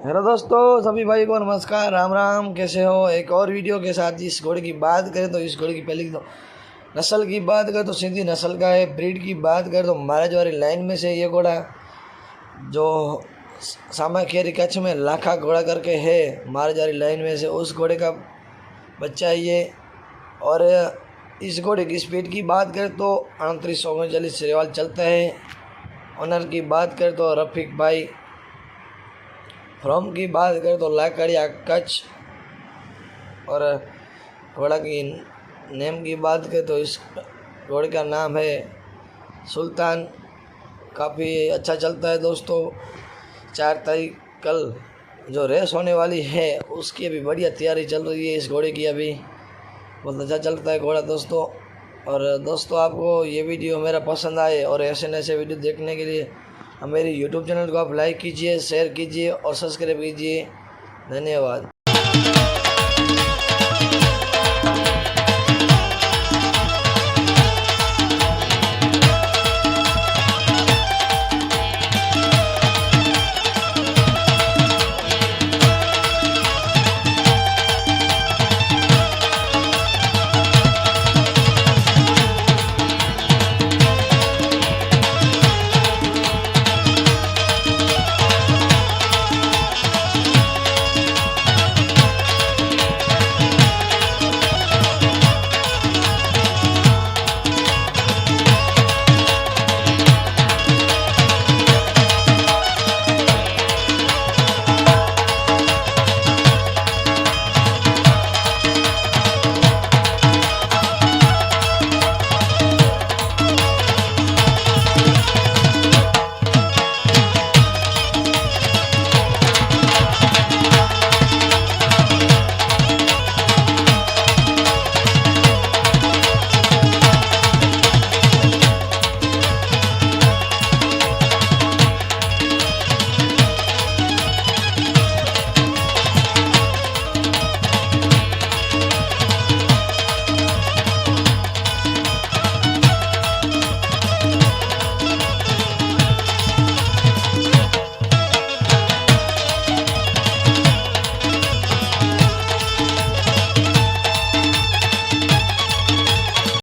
Hello दोस्तों, सभी भाई को नमस्कार, राम राम। कैसे हो? एक और वीडियो के साथ इस घोड़े की बात करें तो इस घोड़े की पहले तो नस्ल की बात करें तो सिंधी नस्ल का है। ब्रीड की बात करें तो महाराजवाड़ी लाइन में से ये घोड़ा जो सामाखेरी कच्छ में लाखा घोड़ा करके है, महाराजवाड़ी लाइन में से उस घोड़े का बच्चा है ये। और इस घोड़े की स्पीड की बात करें तो 3839 रिवाल चलता है। ऑनर की बात करें तो रफ़ीक भाई। फ्रॉम की बात करें तो लाकड़िया कच्छ। और घोड़ा की नेम की बात करें तो इस घोड़े का नाम है सुल्तान। काफ़ी अच्छा चलता है दोस्तों। 4 तारीख कल जो रेस होने वाली है उसकी अभी बढ़िया तैयारी चल रही है। इस घोड़े की अभी बहुत अच्छा चलता है घोड़ा दोस्तों। और दोस्तों, आपको ये वीडियो मेरा पसंद आए और ऐसे वीडियो देखने के लिए मेरे यूट्यूब चैनल को आप लाइक कीजिए, शेयर कीजिए और सब्सक्राइब कीजिए। धन्यवाद।